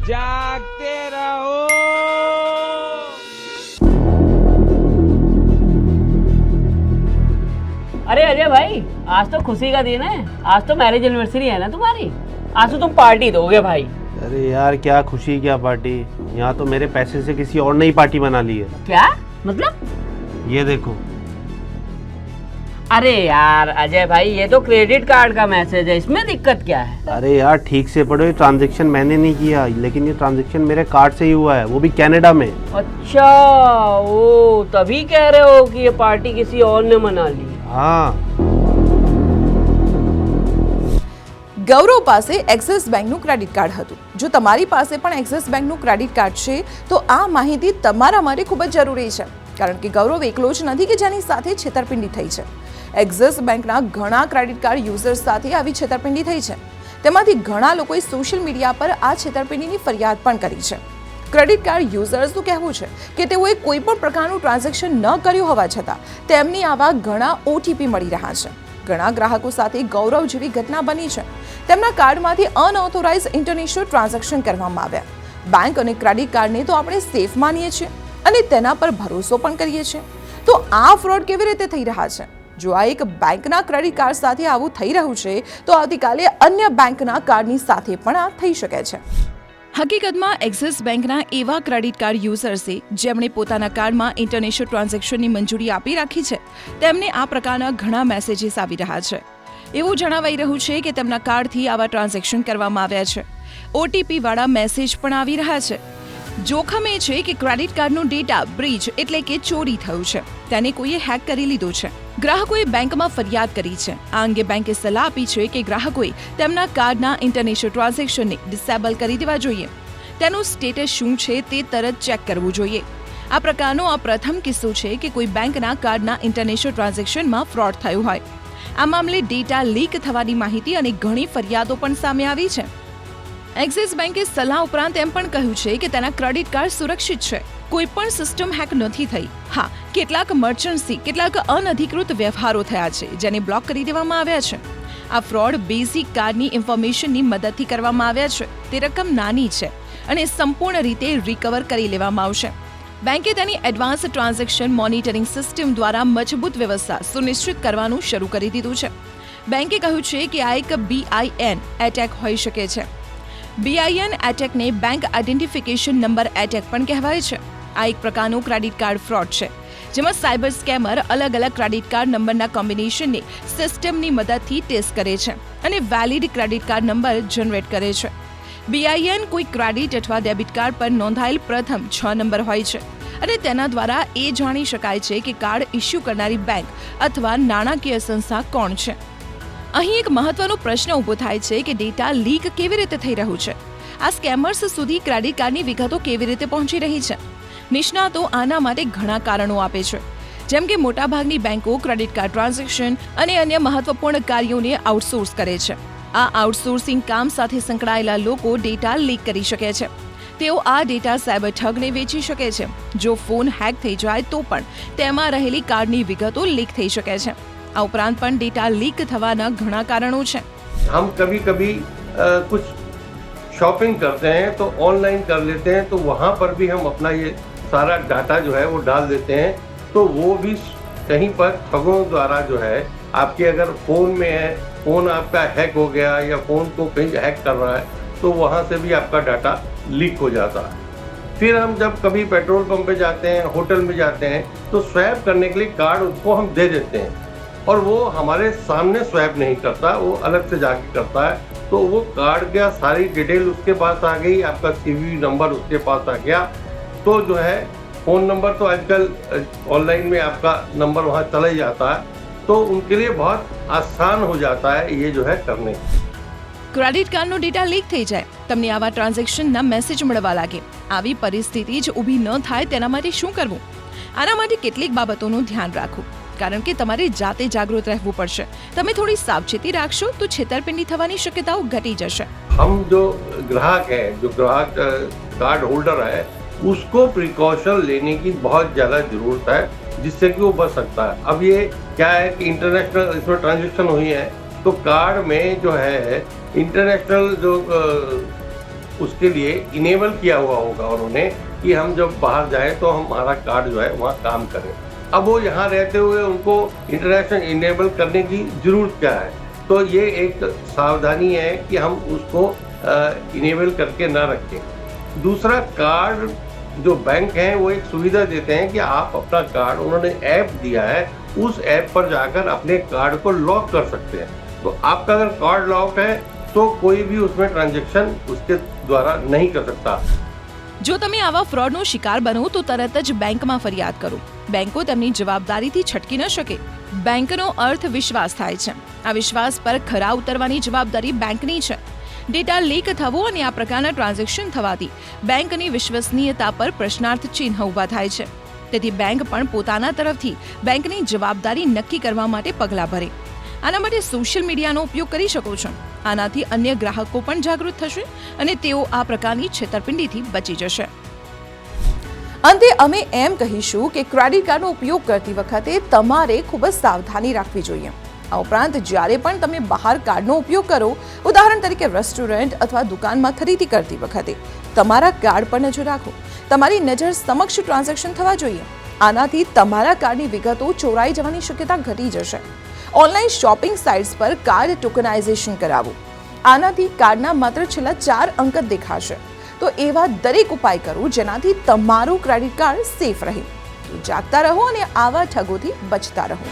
जागते रहो। अरे अजय भाई, आज तो खुशी का दिन है। आज तो मैरिज एनिवर्सरी है ना तुम्हारी। आज तो तुम पार्टी दोगे भाई। अरे यार, क्या खुशी क्या पार्टी। यहाँ तो मेरे पैसे से किसी और ने ही पार्टी बना ली है। क्या मतलब? ये देखो। अरे यार अजय भाई, ये तो क्रेडिट कार्ड का मैसेज है, इसमें दिक्कत क्या है? अरे यार ठीक से पढ़ो, ये ट्रांजैक्शन मैंने नहीं किया, लेकिन ये ट्रांजैक्शन मेरे कार्ड से ही हुआ है, वो भी कनाडा में। अच्छा, ओ तभी कह रहे हो कि ये पार्टी किसी और ने मना ली। हाँ। ગૌરવ પાસે એક્સિસ બેંકનું ક્રેડિટ કાર્ડ હતું। જો તમારી પાસે પણ એક્સિસ બેંકનું ક્રેડિટ કાર્ડ છે તો આ માહિતી તમારા માટે ખૂબ જ જરૂરી છે, કારણ કે ગૌરવ એકલો જ નથી કે જેની સાથે છેતરપિંડી થઈ છે। એક્સિસ બેંકના ઘણા ક્રેડિટ કાર્ડ યુઝર્સ સાથે આવી છેતરપિંડી થઈ છે। તેમાંથી ઘણા લોકોએ સોશિયલ મીડિયા પર આ છેતરપિંડીની ફરિયાદ પણ કરી છે। ક્રેડિટ કાર્ડ યુઝર્સનું કહેવું છે કે તેઓએ કોઈ પણ પ્રકારનું ટ્રાન્ઝેક્શન ન કર્યું હોવા છતાં તેમને આવા ઘણા OTP મળી રહ્યા છે। ઘણા ગ્રાહકો સાથે ગૌરવ જેવી ઘટના બની છે। તેમના કાર્ડમાંથી અનઓથોરાઇઝ ઇન્ટરનેશનલ ટ્રાન્ઝેક્શન કરવામાં આવ્યા। બેંક અને ક્રેડિટ કાર્ડને તો આપણે સેફ માનીએ છીએ અને તેના પર ભરોસો પણ કરીએ છીએ, તો આ ફ્રોડ કેવી રીતે થઈ રહ્યા છે? જો આ એક બેંકના ક્રેડિટ કાર્ડ સાથે આવું થઈ રહ્યું છે તો આવતીકાલે અન્ય બેંકના કાર્ડની સાથે પણ આ થઈ શકે છે। હકીકતમાં એક્સિસ બેંકના એવા ક્રેડિટ કાર્ડ યુઝર્સે જેમણે પોતાના કાર્ડમાં ઇન્ટરનેશનલ ટ્રાન્ઝેક્શનની મંજૂરી આપી રાખી છે તેમને આ પ્રકારના ઘણા મેસેજીસ આવી રહ્યા છે। એવું જણાવાઈ રહ્યું છે કે તેમના કાર્ડથી આવા ટ્રાન્ઝેક્શન કરવામાં આવ્યા છે। OTP વાળા મેસેજ પણ આવી રહ્યા છે। જોખમ એ છે કે ક્રેડિટ કાર્ડનો ડેટા બ્રીચ એટલે કે ચોરી થયું છે, તેને કોઈએ હેક કરી લીધો છે। ગ્રાહકોએ બેંકમાં ફરિયાદ કરી છે। આ અંગે બેંકે સલાહ આપી છે કે ગ્રાહકોએ તેમના કાર્ડના ઇન્ટરનેશનલ ટ્રાન્ઝેક્શનને ડિસેબલ કરી દેવા જોઈએ। તેનું સ્ટેટસ શું છે તે તરત ચેક કરવું જોઈએ। આ પ્રકારનો આ પ્રથમ કિસ્સો છે કે કોઈ બેંકના કાર્ડના ઇન્ટરનેશનલ ટ્રાન્ઝેક્શનમાં ફ્રોડ થયું હોય। આ મામલે ડેટા લીક થવાની માહિતી અને ઘણી ફરિયાદો પણ સામે આવી છે। એક્સિસ બેંકે સલાહ ઉપરાંત એમ પણ કહ્યું છે કે તેના ક્રેડિટ કાર્ડ સુરક્ષિત છે, કોઈ પણ સિસ્ટમ હેક નથી થઈ। હા, કેટલાક મર્ચન્ટ્સથી કેટલાક અનધિકૃત વ્યવહારો થયા છે જેને બ્લોક કરી દેવામાં આવ્યા છે। આ ફ્રોડ બેઝિક કાર્ડની ઇન્ફોર્મેશનની મદદથી કરવામાં આવ્યા છે। તે રકમ નાની છે અને સંપૂર્ણ રીતે રિકવર કરી લેવામાં આવશે। બેંકે તેની એડવાન્સ ટ્રાન્ઝેક્શન મોનિટરિંગ સિસ્ટમ દ્વારા મજબૂત વ્યવસ્થા સુનિશ્ચિત કરવાનું શરૂ કરી દીધું છે। બેંકે કહ્યું છે કે આ એક BIN એટેક હોઈ શકે છે। BIN એટેકને બેંક આઇડેન્ટિફિકેશન નંબર એટેક પણ કહેવાય છે। આ એક પ્રકારનું ક્રેડિટ કાર્ડ ફ્રોડ છે જેમાં સાયબર સ્કેમર અલગ અલગ ક્રેડિટ કાર્ડ નંબરના કોમ્બિનેશનને સિસ્ટમની મદદથી ટેસ્ટ કરે છે અને valid credit card number generate કરે છે। BIN કોઈ ક્રેડિટ અથવા ડેબિટ કાર્ડ પર નોંધાયેલ પ્રથમ 6 નંબર હોય છે અને તેના દ્વારા એ જાણી શકાય છે કે કાર્ડ ઇસ્યુ કરનારી બેંક અથવા નાણાકીય સંસ્થા કોણ છે। અહીં એક મહત્વનો પ્રશ્ન ઊભો થાય છે કે ડેટા લીક કેવી રીતે થઈ રહ્યું છે? આ સ્કેમર્સ સુધી ક્રેડિટ કાર્ડની વિગતો કેવી રીતે પહોંચી રહી છે? નિષ્ણાતો આના માટે ઘણા કારણો આપે છે, જેમ કે મોટાભાગની બેંકો ક્રેડિટ કાર્ડ ટ્રાન્ઝેક્શન અને અન્ય મહત્વપૂર્ણ કાર્યોને આઉટસોર્સ કરે છે। આ આઉટસોર્સિંગ કામ સાથે સંકળાયેલા લોકો ડેટા લીક કરી શકે છે। તેઓ આ ડેટા સાયબર ઠગને વેચી શકે છે। જો ફોન હેક થઈ જાય તો પણ તેમાં રહેલી કાર્ડની વિગતો લીક થઈ શકે છે। આ ઉપરાંત પણ ડેટા લીક થવાના ઘણા કારણો છે। हम कभी कभी कुछ शॉपिंग करते हैं तो ऑनलाइन कर लेते हैं, तो वहाँ पर भी हम अपना ये सारा डाटा जो है वो डाल देते हैं, तो वो भी कहीं पर ठगों द्वारा जो है आपके अगर फ़ोन में है, फ़ोन आपका हैक हो गया या फ़ोन को कहीं हैक कर रहा है तो वहाँ से भी आपका डाटा लीक हो जाता है। फिर हम जब कभी पेट्रोल पंप पे जाते हैं, होटल में जाते हैं, तो स्वैप करने के लिए कार्ड उसको हम दे देते हैं और वो हमारे सामने स्वैप नहीं करता, वो अलग से जाके करता है। तो वो कार्ड का सारी डिटेल उसके पास आ गई, आपका CVV नंबर उसके पास आ गया, तो जो है फ़ोन नंबर तो आजकल ऑनलाइन में आपका नंबर वहाँ चला ही जाता है, तो उनके लिए बहुत आसान हो जाता है ये जो है करने। ક્રેડિટ કાર્ડનો ડેટા લીક થઈ જાય, તમને આવા ટ્રાન્ઝેક્શનના મેસેજ મળવા લાગે, આવી પરિસ્થિતિ જ ઊભી ન થાય તેના માટે શું કરવું? આના માટે કેટલીક બાબતોનું ધ્યાન રાખવું, કારણ કે તમારે જાતે જાગૃત રહેવું પડશે। તમે થોડી સાવચેતી રાખશો તો છેતરપિંડી થવાની શક્યતાઓ ઘટી જશે। हम जो ग्राहक है, जो ग्राहक कार्ड होल्डर है, उसको प्रिकॉशन लेने की बहुत ज़्यादा ज़रूरत है, जिससे कि वो बच सकता है। अब ये क्या है कि इंटरनेशनल इसमें ट्रांजेक्शन हुई है तो कार्ड में जो है इंटरनेशनल जो उसके लिए इनेबल किया हुआ होगा उन्होंने कि हम जब बाहर जाएं तो हमारा कार्ड जो है वहाँ काम करे। अब वो यहाँ रहते हुए उनको इंटरनेशनल इनेबल करने की जरूरत क्या है? तो ये एक सावधानी है कि हम उसको इनेबल करके ना रखें। दूसरा, कार्ड जो बैंक हैं वो एक सुविधा देते हैं कि आप अपना कार्ड, उन्होंने ऐप दिया है, उस ऐप पर जाकर अपने कार्ड को लॉक कर सकते हैं। तो आपका अगर कार्ड लॉक है तो कोई भी उसमें ट्रांजेक्शन उसके द्वारा नहीं कर सकता। જો તમે આવા ફ્રોડનો શિકાર બનો તો તરત જ બેંકમાં ફરિયાદ કરો. બેંકો તેમની જવાબદારીથી છટકી ન શકે. બેંકનો અર્થ વિશ્વાસ થાય છે. આ વિશ્વાસ પર ખરા ઉતરવાની જવાબદારી બેંકની છે. ડેટા લીક થવો અને આ પ્રકારના ટ્રાન્ઝેક્શન થવાથી બેંકની વિશ્વસનીયતા પર પ્રશ્નાર્થ ચિહ્ન ઊભા થાય છે. તેથી બેંક પણ પોતાના તરફથી બેંકની જવાબદારી નક્કી કરવા માટે પગલાં ભરે. આના માટે સોશિયલ મીડિયાનો ઉપયોગ કરી શકો છો. આનાથી અન્ય ગ્રાહકો પણ જાગૃત થશે અને તેઓ આ પ્રકારની છેતરપિંડીથી બચી જશે. અંતે અમે એમ કહીશું કે ક્રેડિટ કાર્ડનો ઉપયોગ કરતી વખતે તમારે ખૂબ જ સાવધાની રાખવી જોઈએ. આ ઉપરાંત જ્યારે પણ તમે બહાર કાર્ડનો ઉપયોગ કરો, ઉદાહરણ તરીકે રેસ્ટોરન્ટ અથવા દુકાનમાં ખરીદી કરતી વખતે તમારા કાર્ડ પર નજર રાખો. તમારી નજર સમક્ષ ટ્રાન્ઝેક્શન થવા જોઈએ. આનાથી તમારા કાર્ડની વિગતો ચોરાઈ જવાની શક્યતા ઘટી જશે. ઓનલાઈન શોપિંગ સાઇટ્સ પર કાર્ડ ટોકનાઇઝેશન કરાવો. આનાથી કાર્ડના માત્ર છેલ્લા 4 અંક જ દેખાશે. તો એવા દરેક ઉપાય કરો જેનાથી તમારું ક્રેડિટ કાર્ડ સેફ રહે. જાગતા રહો અને આવા ઠગોથી બચતા રહો.